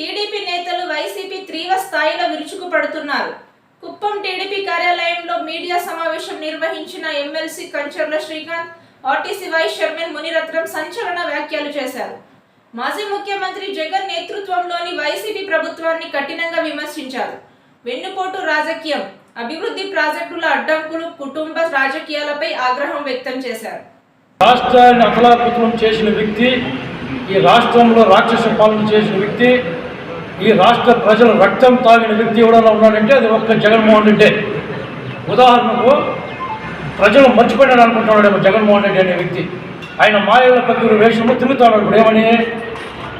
TDP నేతలు YCP తీవ్ర స్థాయిలో విరుచుకుపడుతున్నారు. కుప్పం టీడీపీ కార్యాలయంలో మీడియా సమావేశం నిర్వహించిన MLC Kancharla Srikanth, RTC vice chairman Muniratnam సంచలన వ్యాఖ్యలు చేశారు. మాజీ ముఖ్యమంత్రి జగన్ నేతృత్వంలోని వైసీపీ ప్రభుత్వాన్ని కఠినంగా విమర్శించారు. వెన్నుపోటు రాజకీయం, అభివృద్ధి ప్రాజెక్టుల అడ్డంకులు, కుటుంబ రాజకీయాలపై ఆగ్రహం వ్యక్తం చేశారు. రాష్ట్రాన్ని అతలాకుతలం చేసిన వ్యక్తి, ఈ రాష్ట్రంలో రాక్షస పాలన చేసిన వ్యక్తి, ఈ రాష్ట్ర ప్రజల రక్తం తాగిన వ్యక్తి ఎవడన్నా ఉన్నాడంటే అది ఒక్క జగన్మోహన్ రెడ్డి. ఉదాహరణకు ప్రజలు మర్చిపోయినాడు అనుకుంటున్నాడేమో జగన్మోహన్ రెడ్డి అనే వ్యక్తి. ఆయన మాయల పక్కన వేషంలో తిరుగుతున్నాడు. ఇప్పుడు ఏమని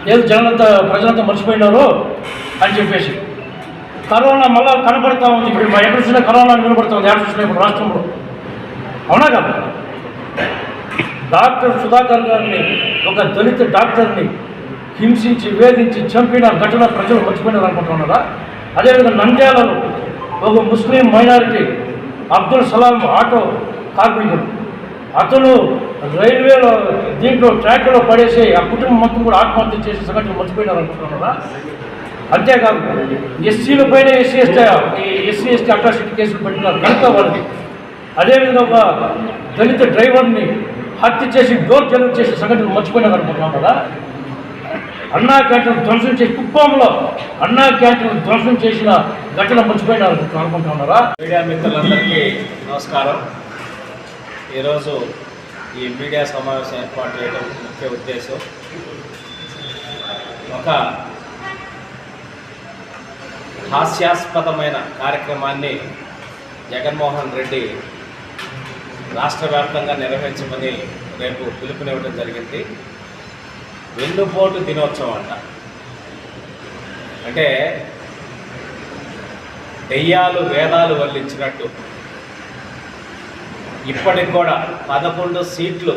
ఏదో జగనంతా ప్రజలంతా మర్చిపోయినారు అని చెప్పేసి. కరోనా మళ్ళా కనపడతా ఉంది. ఇప్పుడు మా ఎక్కడ చూసినా కరోనా నిలబడుతుంది. ఎక్కడ చూసినా ఇప్పుడు రాష్ట్రంలో. అవునా కదా? డాక్టర్ సుధాకర్ గారిని, ఒక దళిత డాక్టర్ని హింసించి వేధించి చంపిన ఘటన ప్రజలు మర్చిపోయినారు అనుకుంటున్నారా? అదేవిధంగా నంద్యాలలో ఒక ముస్లిం మైనారిటీ అబ్దుల్ సలాం ఆటో కార్మికుడు, అతను రైల్వేలో దీంట్లో ట్రాక్లో పడేసి ఆ కుటుంబం మొత్తం కూడా ఆత్మహత్య చేసే సంఘటన మర్చిపోయినారు అనుకుంటున్నారా? అంతేకాదు ఎస్సీల పైన ఎస్సీ ఎస్టీ అట్రాసిటీ కేసులు పెట్టినారు కనుక వాళ్ళకి. అదేవిధంగా ఒక దళిత డ్రైవర్ని హత్య చేసి డోర్ డెలివరీ చేసే సంఘటన మర్చిపోయినారు అనుకుంటున్నాం కదా? అన్నా క్యాంటీన్ ధ్వంసం చేసి కుప్పంలో అన్నా క్యాంటీన్ ధ్వంసం చేసిన ఘటన మర్చిపోయినారు అనుకుంటున్నారా? మీడియా మిత్రులందరికీ నమస్కారం. ఈరోజు ఈ మీడియా సమావేశం ఏర్పాటు చేయడం ముఖ్య ఉద్దేశం, ఒక హాస్యాస్పదమైన కార్యక్రమాన్ని జగన్మోహన్ రెడ్డి రాష్ట్ర వ్యాప్తంగా నిర్వహించమని రేపు పిలుపునివ్వడం జరిగింది. వెన్నుపోటు దినోత్సవం అంట. అంటే దెయ్యాలు వేదాలు వల్లించినట్టు ఇప్పటికి కూడా 11 సీట్లు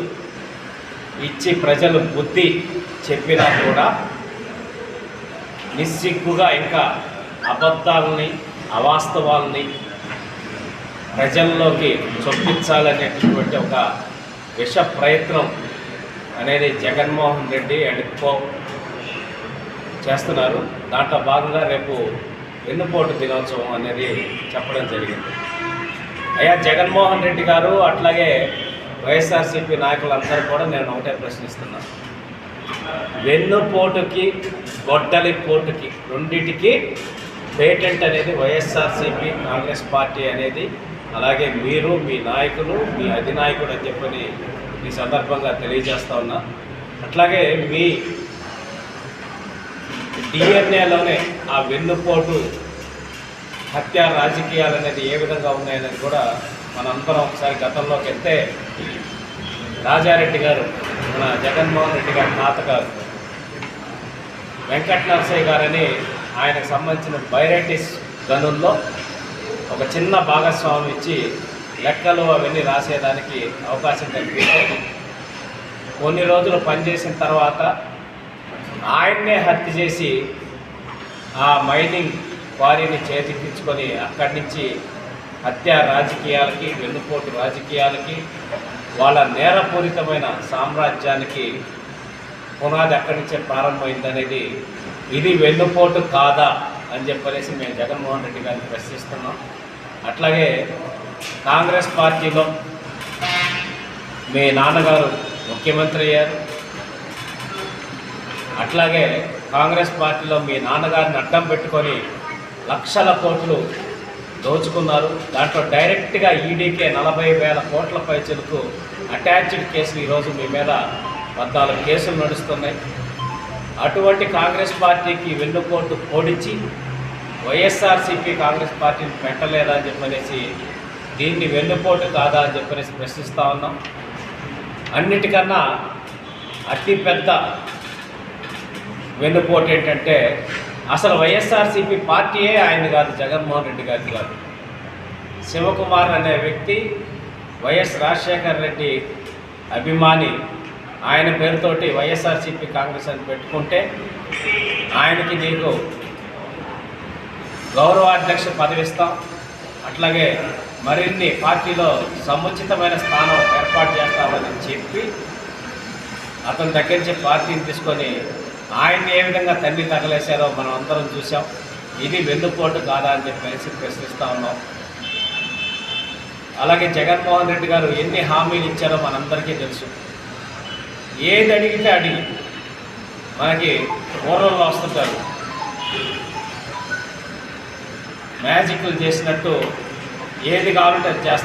ఇచ్చి ప్రజలు బుద్ధి చెప్పినా కూడా నిస్సిగ్గుగా ఇంకా అబద్ధాలని, అవాస్తవాలని ప్రజల్లోకి చొప్పించాలనేటటువంటి ఒక విష ప్రయత్నం అనేది జగన్మోహన్ రెడ్డి అండ్ కో చేస్తున్నారు. దాంట్లో భాగంగా రేపు వెన్నుపోటు దినోత్సవం అనేది చెప్పడం జరిగింది. అయ్యా జగన్మోహన్ రెడ్డి గారు, అట్లాగే వైఎస్ఆర్సీపీ నాయకులందరూ కూడా నేను ఒకటే ప్రశ్నిస్తున్నాను. వెన్నుపోటుకి గొడ్డలి పోటుకి రెండింటికి పేటెంట్ అనేది వైఎస్ఆర్సీపీ కాంగ్రెస్ పార్టీ అనేది, అలాగే మీరు, మీ నాయకులు, మీ అధినాయకుడు అని చెప్పని ఈ సందర్భంగా తెలియజేస్తా ఉన్నా. అట్లాగే మీ డిఎన్ఏలోనే ఆ వెన్నుపోటు హత్య రాజకీయాలు అనేది ఏ విధంగా ఉన్నాయనేది కూడా మనందరం ఒకసారి గతంలోకి వెళ్తే రాజారెడ్డి గారు, మన జగన్మోహన్ రెడ్డి గారి తాతగారు వెంకట నరసయ్య గారని ఆయనకు సంబంధించిన బైరైటిస్ గనుల్లో ఒక చిన్న భాగస్వామి ఇచ్చి లెక్కలు అవన్నీ రాసేదానికి అవకాశం కల్పిస్తే కొన్ని రోజులు పనిచేసిన తర్వాత ఆయన్నే హత్య చేసి ఆ మైనింగ్ క్వారీని చేతికించుకొని అక్కడి నుంచి హత్య రాజకీయాలకి, వెన్నుపోటు రాజకీయాలకి, వాళ్ళ నేరపూరితమైన సామ్రాజ్యానికి పునాది అక్కడి నుంచే ప్రారంభమైందనేది, ఇది వెన్నుపోటు కాదా అని చెప్పనేసి మేము జగన్మోహన్ రెడ్డి గారిని ప్రశ్నిస్తున్నాం. అట్లాగే కాంగ్రెస్ పార్టీలో మీ నాన్నగారు ముఖ్యమంత్రి అయ్యారు. అట్లాగే కాంగ్రెస్ పార్టీలో మీ నాన్నగారిని అడ్డం పెట్టుకొని లక్షల కోట్లు దోచుకున్నారు. దాంట్లో డైరెక్ట్గా ఈడీకే 40,000 కోట్ల పైచలకు అటాచ్డ్ కేసులు ఈరోజు మీ మీద 14 కేసులు నడుస్తున్నాయి. అటువంటి కాంగ్రెస్ పార్టీకి వెన్నుపోటు పొడిచి వైఎస్ఆర్సీపీ కాంగ్రెస్ పార్టీని పెట్టలేదా అని చెప్పనేసి, దీన్ని వెన్నుపోటు కాదా అని చెప్పనేసి ప్రశ్నిస్తూ ఉన్నాం. అన్నిటికన్నా అతిపెద్ద వెన్నుపోటు ఏంటంటే, అసలు వైఎస్ఆర్సీపీ పార్టీయే ఆయన కాదు, జగన్మోహన్ రెడ్డి గారి కాదు. శివకుమార్ అనే వ్యక్తి వైఎస్ రాజశేఖర్ రెడ్డి అభిమాని. ఆయన పేరుతోటి వైఎస్ఆర్సీపీ కాంగ్రెస్ అని పెట్టుకుంటే ఆయనకి నీకు గౌరవాధ్యక్ష పదవి ఇస్తాం, అట్లాగే మరిన్ని పార్టీలో సముచితమైన స్థానం ఏర్పాటు చేస్తామని చెప్పి అతని దగ్గర నుంచి పార్టీని తీసుకొని ఆయన్ని ఏ విధంగా తన్ని తగలేశారో మనం అందరం చూసాం. ఇది వెన్నుపోటు కాదా అని చెప్పేసి ప్రశ్నిస్తూ ఉన్నాం. అలాగే జగన్మోహన్ రెడ్డి గారు ఎన్ని హామీలు ఇచ్చారో మనందరికీ తెలుసు. ఏది అడిగితే అడిగి మనకి ఊర్లలో వస్తుంటారు, మ్యాజిక్లు చేసినట్టు ఏది కావాలంటే అది చేస్తారు.